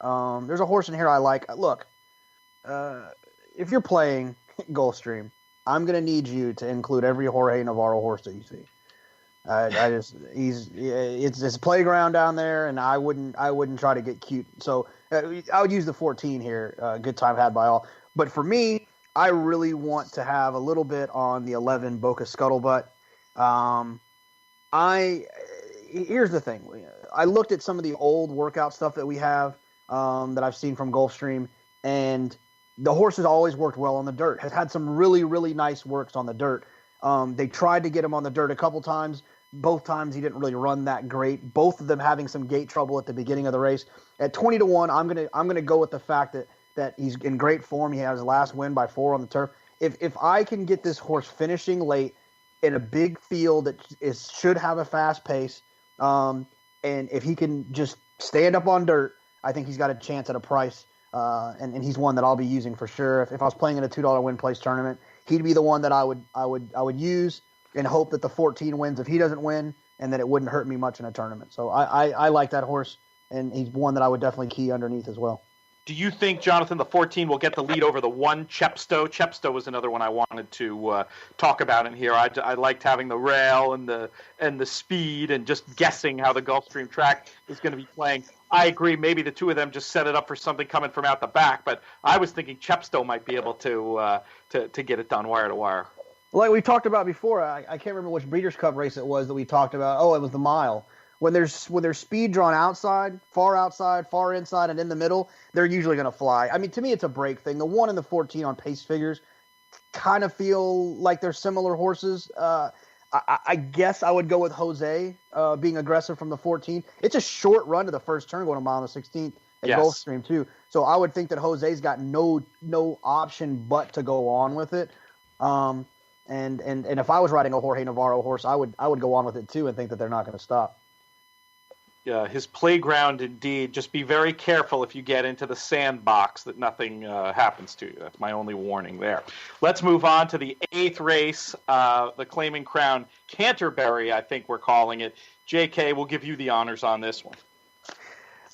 there's a horse in here I like. Look, if you're playing Gulfstream, I'm gonna need you to include every Jorge Navarro horse that you see. It's playground down there, and I wouldn't try to get cute. So I would use the 14 here. Good time had by all. But for me, I really want to have a little bit on the 11 Boca Scuttlebutt. Here's the thing. I looked at some of the old workout stuff that we have that I've seen from Gulfstream, and the horse has always worked well on the dirt. Has had some really, really nice works on the dirt. They tried to get him on the dirt a couple times. Both times he didn't really run that great. Both of them having some gate trouble at the beginning of the race. At 20-1, I'm gonna go with the fact that he's in great form. He has his last win by 4 on the turf. If I can get this horse finishing late in a big field that should have a fast pace, and if he can just stand up on dirt, I think he's got a chance at a price. And he's one that I'll be using for sure. If I was playing in a $2 win place tournament, he'd be the one that I would use and hope that the 14 wins if he doesn't win, and that it wouldn't hurt me much in a tournament. So I like that horse, and he's one that I would definitely key underneath as well. Do you think, Jonathan, the 14 will get the lead over the 1 Chepstow? Chepstow was another one I wanted to talk about in here. I liked having the rail and the speed and just guessing how the Gulfstream track is going to be playing. I agree. Maybe the two of them just set it up for something coming from out the back, but I was thinking Chepstow might be able to get it done wire to wire. Like we talked about before, I can't remember which Breeders' Cup race it was that we talked about. Oh, it was the mile. When there's speed drawn outside, far inside, and in the middle, they're usually going to fly. I mean, to me, it's a break thing. The 1 and the 14 on pace figures kind of feel like they're similar horses. I guess I would go with Jose being aggressive from the 14. It's a short run to the first turn going a mile and 16th at Gulfstream too. So I would think that Jose's got no option but to go on with it. And if I was riding a Jorge Navarro horse, I would go on with it too and think that they're not going to stop. His playground, indeed. Just be very careful if you get into the sandbox that nothing happens to you. That's my only warning there. Let's move on to the 8th race, the Claiming Crown Canterbury, I think we're calling it. JK, we'll give you the honors on this one.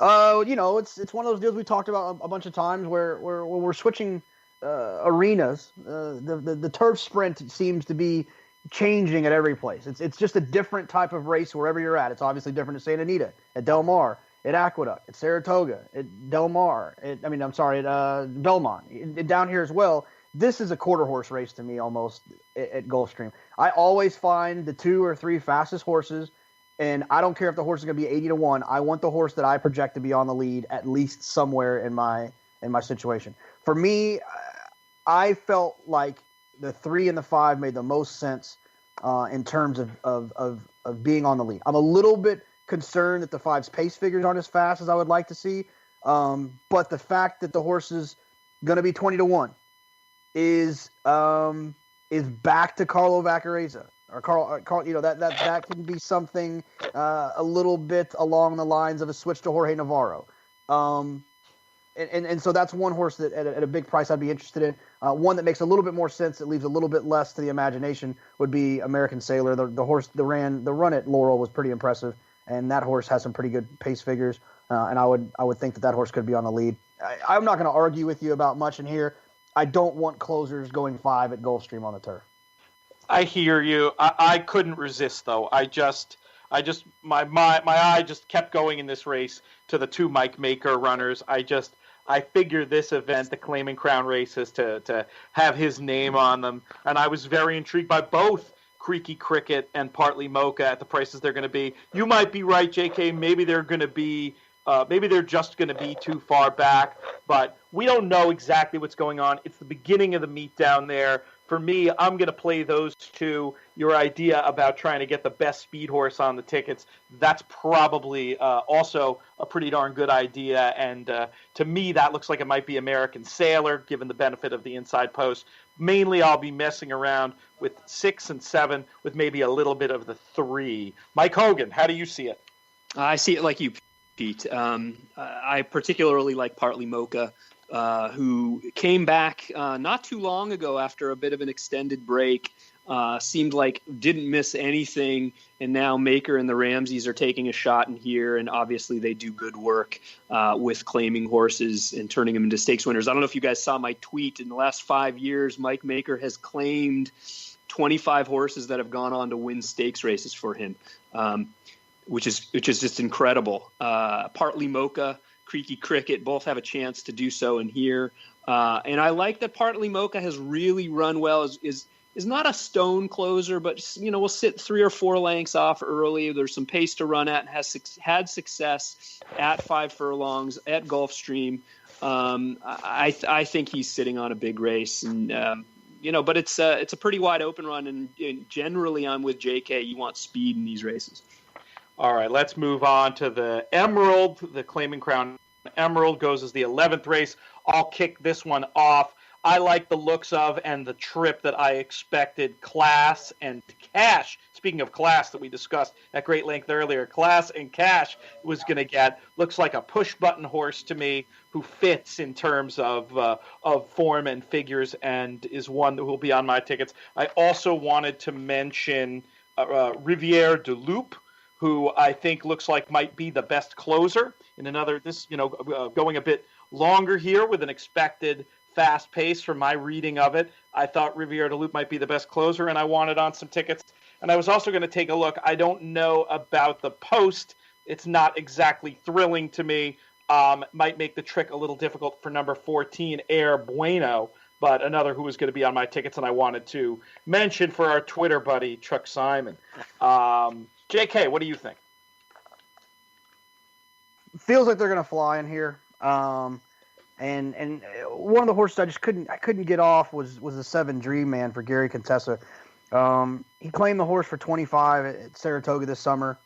It's one of those deals we talked about a bunch of times where we're switching arenas. The turf sprint seems to be changing at every place. It's just a different type of race wherever you're at. It's obviously different at Santa Anita, at Del Mar, at Aqueduct, at Saratoga, at Del Mar, at Belmont, down here as well. This is a quarter horse race to me almost at Gulfstream. I always find the 2 or 3 fastest horses, and I don't care if the horse is going to be 80-1. I want the horse that I project to be on the lead at least somewhere in my situation. For me, I felt like the 3 and the 5 made the most sense in terms of being on the lead. I'm a little bit concerned that the 5's pace figures aren't as fast as I would like to see, but the fact that the horse is going to be 20-1 is back to Carlo Vaccarezza or Carl. That can be something a little bit along the lines of a switch to Jorge Navarro. And so that's one horse that at a big price I'd be interested in. One that makes a little bit more sense, that leaves a little bit less to the imagination, would be American Sailor. The horse, the run at Laurel was pretty impressive, and that horse has some pretty good pace figures. And I would think that horse could be on the lead. I'm not going to argue with you about much in here. I don't want closers going 5 at Gulfstream on the turf. I hear you. I couldn't resist, though. my eye just kept going in this race to the 2 Mike Maker runners. I figured this event, the Claiming Crown races, to have his name on them, and I was very intrigued by both Creaky Cricket and Partly Mocha at the prices they're going to be. You might be right, JK. Maybe they're going to be. Maybe they're just going to be too far back, but we don't know exactly what's going on. It's the beginning of the meet down there. For me, I'm going to play those two. Your idea about trying to get the best speed horse on the tickets, that's probably also a pretty darn good idea. And to me, that looks like it might be American Sailor, given the benefit of the inside post. Mainly, I'll be messing around with 6 and 7, with maybe a little bit of the 3. Mike Hogan, how do you see it? I see it like you, Pete. I particularly like Partly Mocha, who came back not too long ago after a bit of an extended break. Seemed like didn't miss anything, and now Maker and the Ramseys are taking a shot in here, and obviously they do good work with claiming horses and turning them into stakes winners. I don't know if you guys saw my tweet. In the last 5 years, Mike Maker has claimed 25 horses that have gone on to win stakes races for him, which is just incredible. Partly Mocha, Creaky Cricket both have a chance to do so in here, and I like that Partly Mocha has really run well. Is not a stone closer, but will sit 3 or 4 lengths off early. There's some pace to run at, and has had success at 5 furlongs at Gulfstream. I think he's sitting on a big race, and but it's a pretty wide open run, and generally I'm with JK. You want speed in these races. All right, let's move on to the Emerald. The Claiming Crown Emerald goes as the 11th race. I'll kick this one off. I like the looks of and the trip that I expected. Class and Cash. Speaking of Class that we discussed at great length earlier, Class and Cash was going to get. Looks like a push-button horse to me who fits in terms of form and figures, and is one that will be on my tickets. I also wanted to mention Riviere de Loup, who I think looks like might be the best closer in another. Going a bit longer here with an expected fast pace from my reading of it. I thought Riviere de Loup might be the best closer, and I wanted on some tickets. And I was also going to take a look. I don't know about the post. It's not exactly thrilling to me. Might make the trick a little difficult for number 14, Air Bueno, but another who was going to be on my tickets, and I wanted to mention for our Twitter buddy, Chuck Simon. JK, what do you think? Feels like they're going to fly in here. And one of the horses I just couldn't get off was the 7 Dream Man for Gary Contessa. He claimed the horse for 25 at Saratoga this summer.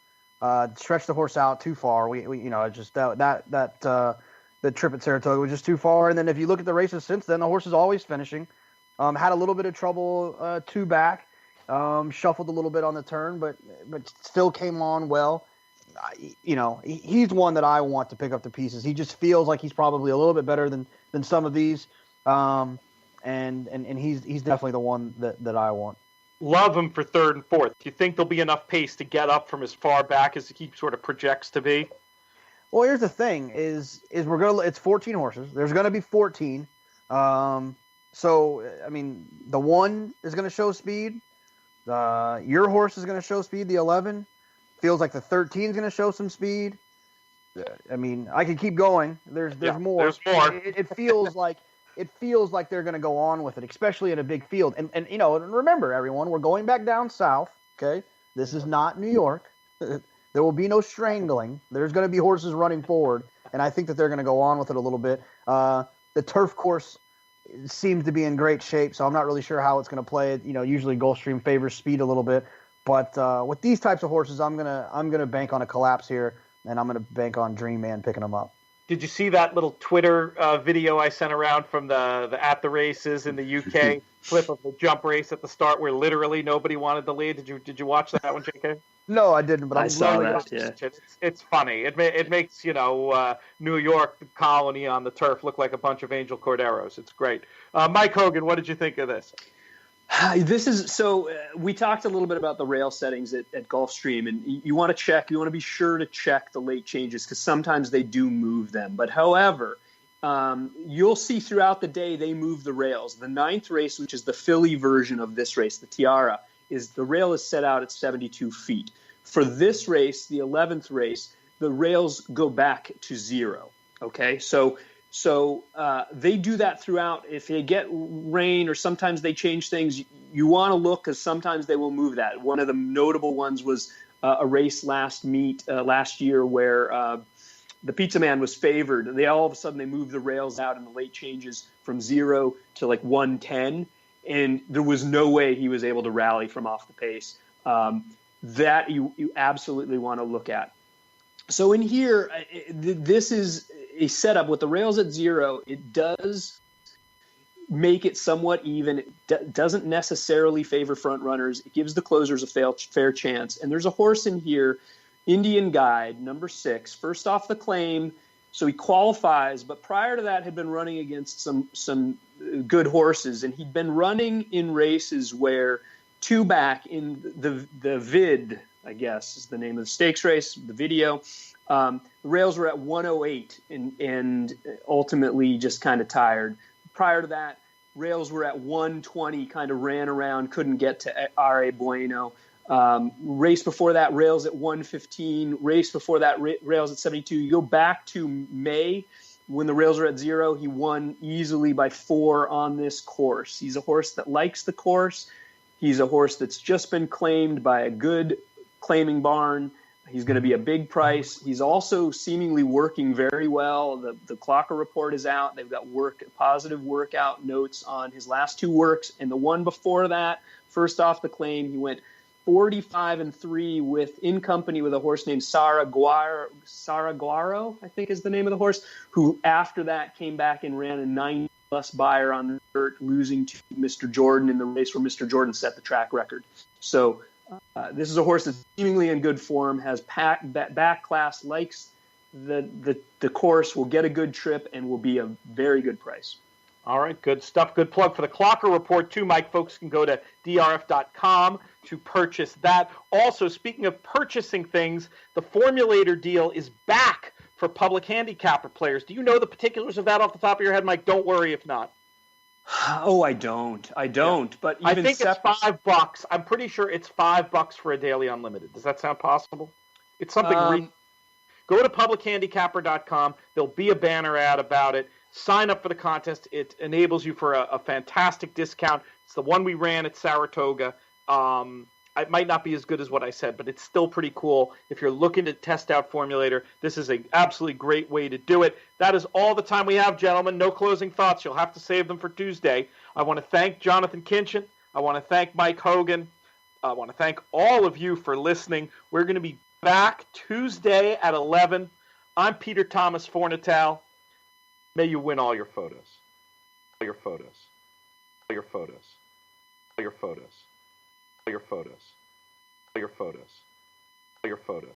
Stretched the horse out too far. The trip at Saratoga was just too far. And then if you look at the races since then, the horse is always finishing. Had a little bit of trouble 2 back. Shuffled a little bit on the turn, but still came on well. He's one that I want to pick up the pieces. He just feels like he's probably a little bit better than some of these, and he's definitely the one that I want. Love him for 3rd and 4th. Do you think there'll be enough pace to get up from as far back as he sort of projects to be? Well, here's the thing: it's 14 horses. There's gonna be 14. So I mean, the 1 is gonna show speed. Your horse is gonna show speed. The 11. Feels like the 13 is going to show some speed. I mean, I could keep going. There's more. There's more. It feels like they're going to go on with it, especially in a big field. And remember, everyone, we're going back down south. Okay, this is not New York. There will be no strangling. There's going to be horses running forward, and I think that they're going to go on with it a little bit. The turf course seems to be in great shape, so I'm not really sure how it's going to play. Usually Gulfstream favors speed a little bit. But with these types of horses, I'm gonna bank on a collapse here, and I'm gonna bank on Dream Man picking them up. Did you see that little Twitter video I sent around from the at the races in the UK clip of the jump race at the start where literally nobody wanted the lead? Did you watch that one, JK? No, I didn't, but I saw that. Yeah. It's funny. It makes New York, the colony on the turf, look like a bunch of Angel Corderos. It's great. Mike Hogan, what did you think of this? This is so. We talked a little bit about the rail settings at Gulfstream, and you want to be sure to check the late changes because sometimes they do move them. But however, you'll see throughout the day they move the rails. The 9th race, which is the Philly version of this race, the Tiara, the rail is set out at 72 feet. For this race, the 11th race, the rails go back to 0. Okay, so they do that throughout. If they get rain or sometimes they change things, you want to look because sometimes they will move that. One of the notable ones was a race last year where the Pizza Man was favored. All of a sudden they moved the rails out in the late changes from 0 to like 110, and there was no way he was able to rally from off the pace. That you absolutely want to look at. So in here, this is a setup with the rails at 0. It does make it somewhat even. It doesn't necessarily favor front runners. It gives the closers a fair chance. And there's a horse in here, Indian Guide, number 6, first off the claim. So he qualifies, but prior to that had been running against some good horses. And he'd been running in races where 2 back in the vid, I guess is the name of the stakes race, the video. The rails were at 108 and ultimately just kind of tired. Prior to that, rails were at 120, kind of ran around, couldn't get to R.A. Bueno. Race before that, rails at 115. Race before that, rails at 72. You go back to May when the rails were at 0. He won easily by 4 on this course. He's a horse that likes the course. He's a horse that's just been claimed by a good claiming barn. He's going to be a big price. He's also seemingly working very well. The Clocker report is out. They've got positive workout notes on his last 2 works. And the one before that, first off the claim, he went 45-3 in company with a horse named Sara Guaro, I think is the name of the horse, who after that came back and ran a 9+ buyer on the dirt, losing to Mr. Jordan in the race where Mr. Jordan set the track record. So this is a horse that's seemingly in good form, has back class, likes the course, will get a good trip, and will be a very good price. All right, good stuff. Good plug for the Clocker report, too, Mike. Folks can go to DRF.com to purchase that. Also, speaking of purchasing things, the Formulator deal is back for public handicapper players. Do you know the particulars of that off the top of your head, Mike? Don't worry if not. Oh, I don't. Yeah. But even I think it's $5. I'm pretty sure it's $5 for a daily unlimited. Does that sound possible? It's something. Go to publichandicapper.com. There'll be a banner ad about it. Sign up for the contest. It enables you for a fantastic discount. It's the one we ran at Saratoga. It might not be as good as what I said, but it's still pretty cool. If you're looking to test out Formulator, this is an absolutely great way to do it. That is all the time we have, gentlemen. No closing thoughts. You'll have to save them for Tuesday. I want to thank Jonathon Kinchen. I want to thank Mike Hogan. I want to thank all of you for listening. We're going to be back Tuesday at 11. I'm Peter Thomas Fornatale. May you win all your photos. All your photos. All your photos. All your photos. All your photos. All your photos. All your photos.